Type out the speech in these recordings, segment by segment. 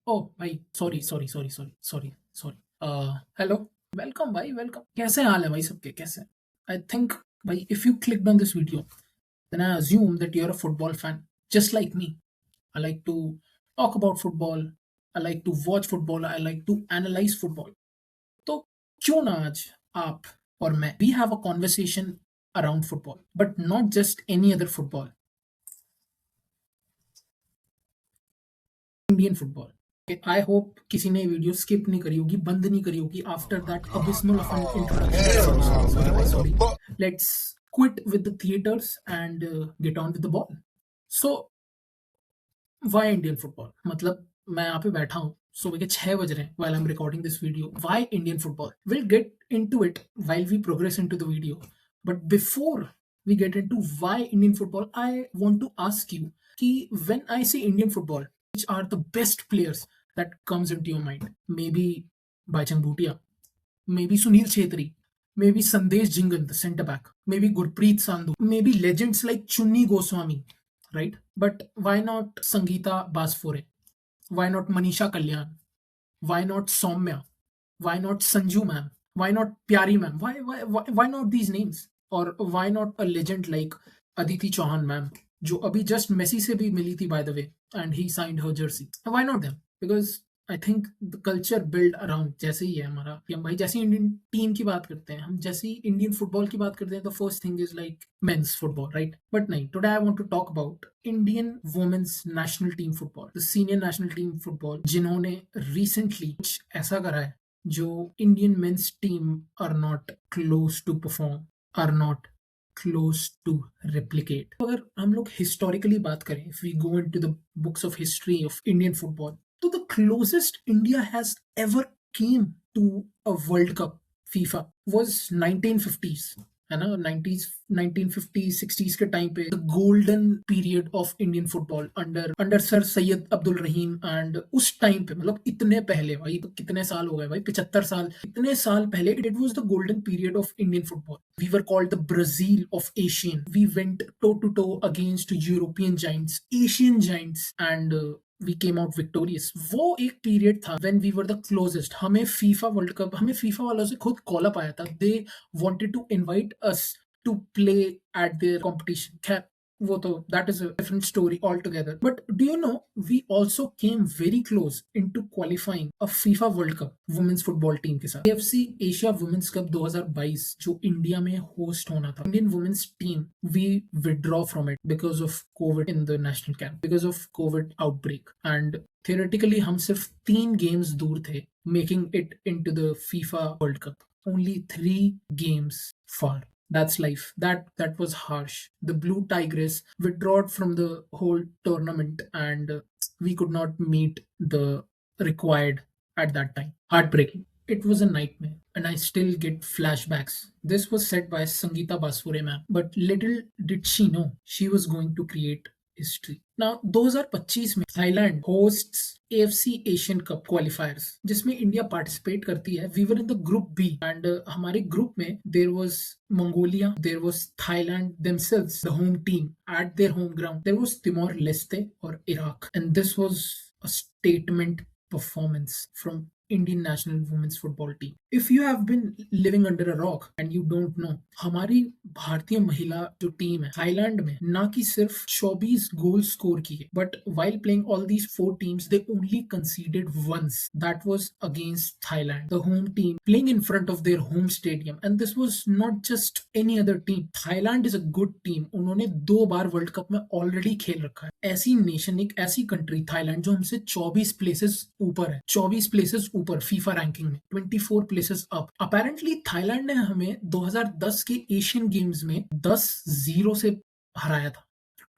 ओह भाई, sorry sorry sorry sorry sorry sorry. Hello, welcome भाई, welcome. कैसे हाल है भाई सबके? कैसे? आई थिंक भाई, if you clicked on this video, then I assume that you're a football fan, just like me. I like to talk about football. I like to watch football. I like to analyze football. तो क्यों ना आज आप और मैं we have a conversation around football, but not just any other football, Indian football. I hope किसी ने video skip नहीं करी होगी, बंद नहीं करी होगी after that abysmal of an introduction. Sorry sorry sorry भाई, sorry. Let's quit with the theatres and get on with the ball. So why Indian football? मतलब मैं यहाँ पे बैठा हूँ, सुबह के 6 बज रहे हैं while I'm recording this video. Why Indian football? We'll get into it while we progress into the video. But before we get into why Indian football, I want to ask you कि when I say Indian football, which are the best players that comes into your mind? Maybe Baichang Bhutia, maybe Sunil Chhetri, maybe Sandesh Jingan, the centre back, maybe Gurpreet Sandhu, maybe legends like Chunni Goswami, right? But why not Sangeeta Basfore? Why not Manisha Kalyan? Why not Soumya? Why not Sanju ma'am? Why not Pyari ma'am? Why not these names? Or why not a legend like Aditi Chauhan ma'am, जो अभी just Messi से भी मिली थी, by the way, and he signed her Jersey? Why not them? Because I think the culture build around जैसे ही है हमारा, कि हम भाई जैसी इंडियन टीम की बात करते हैं, हम जैसी इंडियन फुटबॉल की बात करते हैं, the first thing is like men's football, right? But नहीं, today I want to talk about Indian women's national team football, the senior national team football, जिन्होंने रिसेंटली कुछ ऐसा करा है जो Indian men's team are not close to perform, are not close to replicate. अगर हम लोग हिस्टोरिकली बात करें, if we go into the books of history of Indian football, तो the closest India has ever came to a world cup FIFA was 1950s, है ना? 90s, 1950s 60s के time पे the golden period of Indian football under under sir Syed Abdul Rahim. And उस time पे, मतलब इतने पहले भाई, तो कितने साल हो गए भाई, 75 साल, इतने साल पहले it was the golden period of Indian football. We were called the Brazil of Asian. We went toe to toe against European giants, Asian giants, and we came out victorious. वो एक पीरियड था when we were the closest. हमें FIFA world cup, हमें FIFA वालों से खुद call up आया था. They wanted to invite us to play at their competition. खैर, वो तो that is a different story altogether. But do you know, we also came very close into qualifying a FIFA World Cup women's football team के साथ. AFC Asia Women's Cup 2022 जो India में host होना था. Indian women's team, we withdraw from it because of COVID in the national camp, because of COVID outbreak. And theoretically हम सिर्फ 3 games दूर थे making it into the FIFA World Cup. Only 3 games far. That's life. That was harsh. The Blue Tigress withdrew from the whole tournament, and we could not meet the required at that time. Heartbreaking. It was a nightmare, and I still get flashbacks. This was said by Sangeeta Basfore ma'am, but little did she know she was going to create history. Now 2025 में Thailand hosts AFC Asian cup qualifiers, जिसमें India participate करती है. We were in the group B, and हमारे ग्रुप में there was Mongolia, there was Thailand themselves, the home team at their home ground, there was Timor Leste और Iraq. And this was a statement performance from Indian national women's football team. If you have been living under a rock and you don't know, हमारी भारतीय महिला जो team है Thailand में ना कि सिर्फ 24 गोल स्कोर की है, but while playing all these 4 teams, they only conceded once. That was against Thailand, the home team, playing in front of their home stadium. And this was not just any other team. Thailand is a good team. उन्होंने 2 बार world cup में already खेल रखा है. ऐसी nation, एक ऐसी country Thailand, जो हमसे 24 प्लेसेस ऊपर है, 24 प्लेसेस ऊपर फीफा रैंकिंग में, 24 प्लेसेस अप. अपेरेंटली थाईलैंड ने हमें 2010 के एशियन गेम्स में 10-0 से हराया था.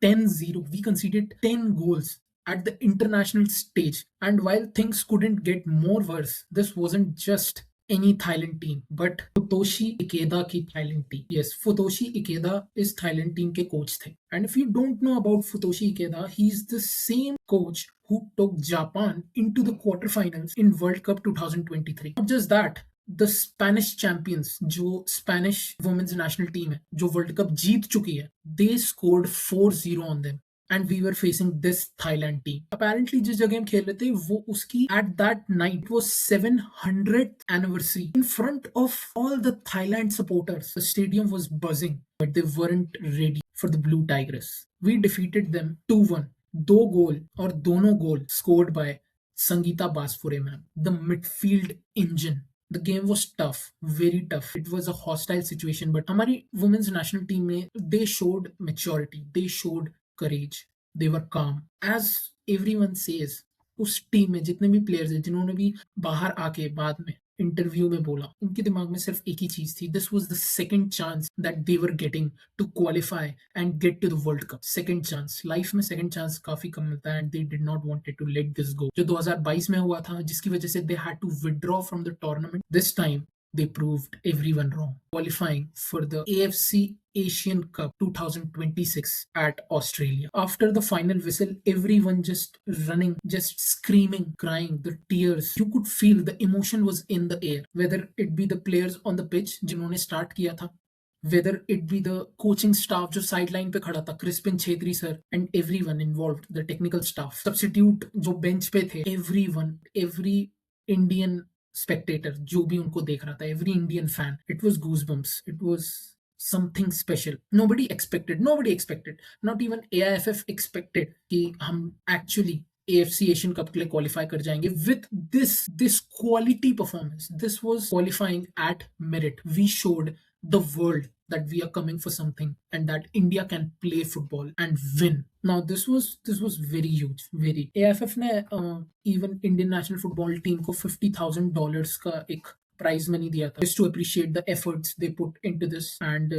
10-0. We conceded 10 goals at the international stage. And while things couldn't get more worse, this wasn't just any Thailand team, but Futoshi Ikeda की Thailand team. Yes, Futoshi Ikeda is Thailand team के coach थे. And if you don't know about Futoshi Ikeda, he's the same coach who took Japan into the quarterfinals in World Cup 2023. Not just that, the Spanish champions, जो Spanish women's national team है, जो world cup जीत चुकी है, they scored 4-0 on them. and we were facing this Thailand team. Apparently जिस जगह हम खेल रहे थे वो उसकी at that night it was 700th anniversary in front of all the Thailand supporters. The stadium was buzzing, but they weren't ready for the Blue Tigers. We defeated them 2-1. दो गोल और दोनों गोल scored by Sangeeta Basfure ma'am, the midfield engine. The game was tough, very tough. It was a hostile situation, but हमारी women's national team में they showed maturity, they showed courage, they were calm. As everyone says, उस team में जितने भी players हैं जिन्होंने भी बाहर आके बाद में इंटरव्यू में बोला, उनके दिमाग में सिर्फ एक ही चीज थी, this was the second chance that they were getting to qualify and get to the world cup. Second chance, life में सेकंड चांस काफी कम मिलता है and they did not wanted to let this go. जो 2022 में हुआ था जिसकी वजह से they had to withdraw from the tournament, this time they proved everyone wrong, qualifying for the AFC Asian Cup 2026 at Australia. After the final whistle, everyone just running, just screaming, crying, the tears. You could feel the emotion was in the air. Whether it be the players on the pitch जिन्होंने start किया था, whether it be the coaching staff जो sideline पे खड़ा था, Crispin Chhetri sir, and everyone involved, the technical staff, substitute जो bench पे थे, everyone, every Indian spectator जो भी उनको देख रहा था, every Indian fan, it was goosebumps, it was something special. Nobody expected, not even AIFF expected कि हम actually AFC Asian Cup के लिए qualify कर जाएंगे with this quality performance. This was qualifying at merit. We showed the world that we are coming for something and that India can play football and win. Now this was very huge, very. AIFF ने even Indian national football team को $50,000 का एक prize money दिया था, just to appreciate the efforts they put into this and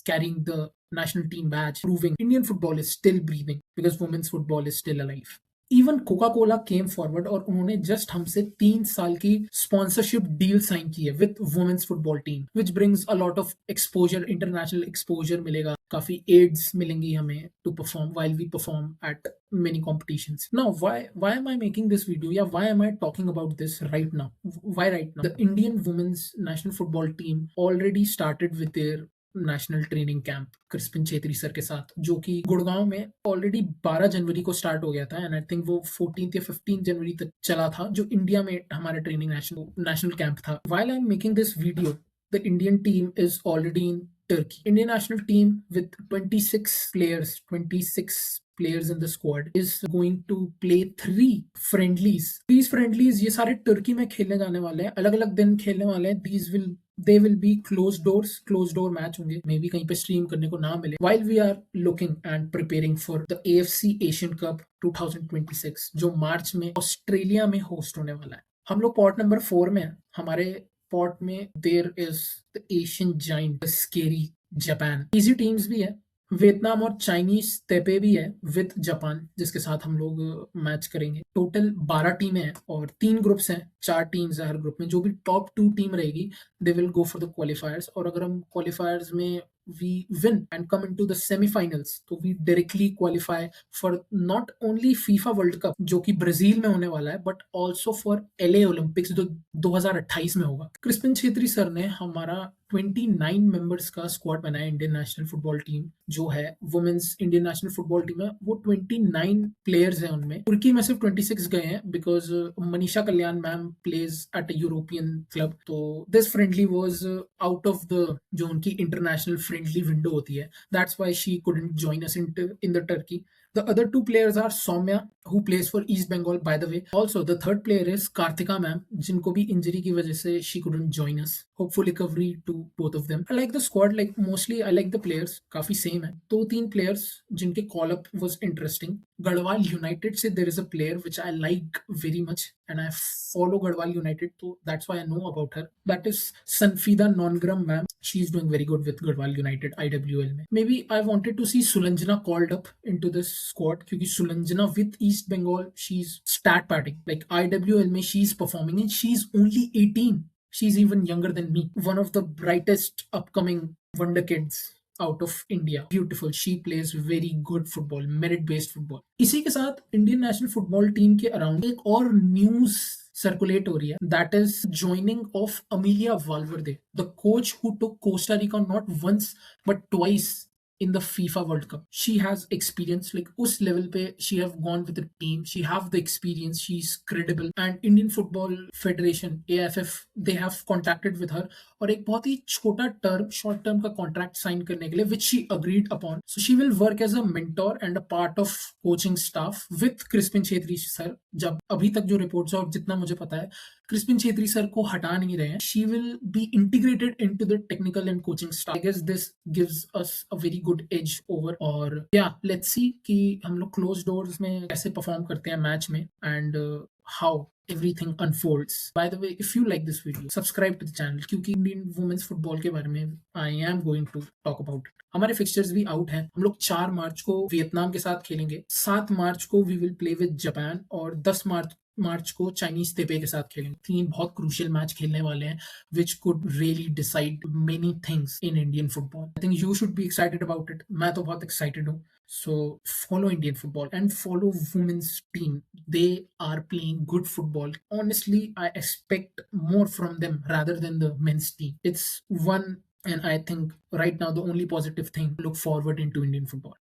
carrying the national team badge, proving Indian football is still breathing because women's football is still alive. Even Coca Cola came forward और उन्होंने just हमसे 3 साल की sponsorship deal sign की है with women's football team, which brings a lot of exposure, international exposure मिलेगा, काफी aids मिलेंगी हमें to perform while we perform at many competitions. Now why am I making this video? Yeah, why am I talking about this right now? Why right now? The Indian women's national football team already started with their national training camp Crispin Chhetri sir के साथ, जो कि गुड़गांव में already 12 जनवरी को start हो गया था and I think वो 14 या 15 जनवरी तक चला था, जो इंडिया में हमारा ट्रेनिंग नेशनल कैंप था. While I am making this video, the Indian team is already in Turkey. Indian national team with 26 players in the squad is going to play 3 friendlies. These friendlies ये सारे तुर्की में खेलने जाने वाले हैं, अलग अलग दिन खेलने वाले हैं. They will be closed door match होंगे, मे बी कहीं पे स्ट्रीम करने को ना मिले. While we are looking and preparing for the AFC Asian Cup 2026 जो मार्च में ऑस्ट्रेलिया में होस्ट होने वाला है. हम लोग पॉट नंबर 4 में हैं. हमारे पॉट में there is the Asian giant, the scary Japan. Easy teams भी है, वियतनाम और चाइनीज तेपे भी है विद जापान, जिसके साथ हम लोग मैच करेंगे. टोटल 12 टीमें हैं और 3 ग्रुप्स हैं, 4 टीम्स है हर ग्रुप में. जो भी टॉप 2 टीम रहेगी they will go for the क्वालिफायर्स, और अगर हम क्वालिफायर्स में we win and come into the semi-finals, तो we directly qualify for not only FIFA World Cup जो कि ब्राजील में होने वाला है, but also for LA Olympics जो 2028 में होगा. क्रिस्पिन छेत्री सर ने हमारा 29 मेंबर्स का स्क्वाड बनाया. इंडियन नेशनल फुटबॉल टीम जो है, women's Indian national football team है, वो 29 प्लेयर्स हैं. उनमें तुर्की में सिर्फ 26 गए हैं because Manisha Kalyan ma'am plays at a European club. तो this friendly was out of the जो उनकी इंटरनेशनल फ्रेंडली विंडो होती है, that's why she couldn't join us in the Turkey. The other 2 players are Soumya, who plays for East Bengal, by the way. Also, the third player is Karthika ma'am, जिनको भी injury की वजह से she couldn't join us. Hopeful recovery to both of them. I like the squad, like mostly I like the players, काफी same है. 2-3 players जिनके call up was interesting. Garhwal United से there is a player which I like very much and I follow Garhwal United, so that's why I know about her. That is Sanfida Nongram ma'am. She's doing very good with Garhwal United IWL में. Maybe I wanted to see Sulanjana called up into this squad क्योंकि Sulanjana with East Bengal, she's stat padding. Like IWL में she's performing and she's only 18. She's even younger than me. One of the brightest upcoming wonder kids out of India. Beautiful. She plays very good football, merit-based football. इसी के साथ Indian national football team के around एक और news circulate हो रही है, that is joining of Amelia Valverde, the coach who took Costa Rica not once but twice in the FIFA World Cup. She has experience, like उस level पे she have gone with the team. She have the experience. She's credible. And Indian Football Federation AFF they have contacted with her और एक बहुत ही छोटा term short term का contract sign करने के लिए which she agreed upon. So she will work as a mentor and a part of coaching staff with Crispin Chetri sir. जब अभी तक जो रिपोर्ट्स है और जितना मुझे पता है क्रिस्पिन छेत्री सर को हटा नहीं रहे हैं. She will be integrated into the technical and coaching staff. I guess this gives us a very good edge over. और या लेट्स सी कि हम लोग क्लोज डोर्स में कैसे परफॉर्म करते हैं मैच में and how everything unfolds. By the way, if you like this video, subscribe to the channel क्योंकि इंडियन वुमेन्स फुटबॉल के बारे में I am going to talk about it. हमारे फिक्सचर्स भी आउट हैं. हम लोग 4 मार्च को वियतनाम के साथ खेलेंगे, 7 मार्च को we will play with Japan और 10 मार्च को चाइनीज तेपे के साथ खेलेंगे. 3 बहुत क्रूशियल मैच खेलने वाले हैं which could really decide many things in Indian football. I think you should be excited about it. मैं तो बहुत excited हूँ. So follow Indian football and follow women's team. They are playing good football. Honestly, I expect more from them rather than the men's team. It's one and I think right now the only positive thing to look forward into Indian football.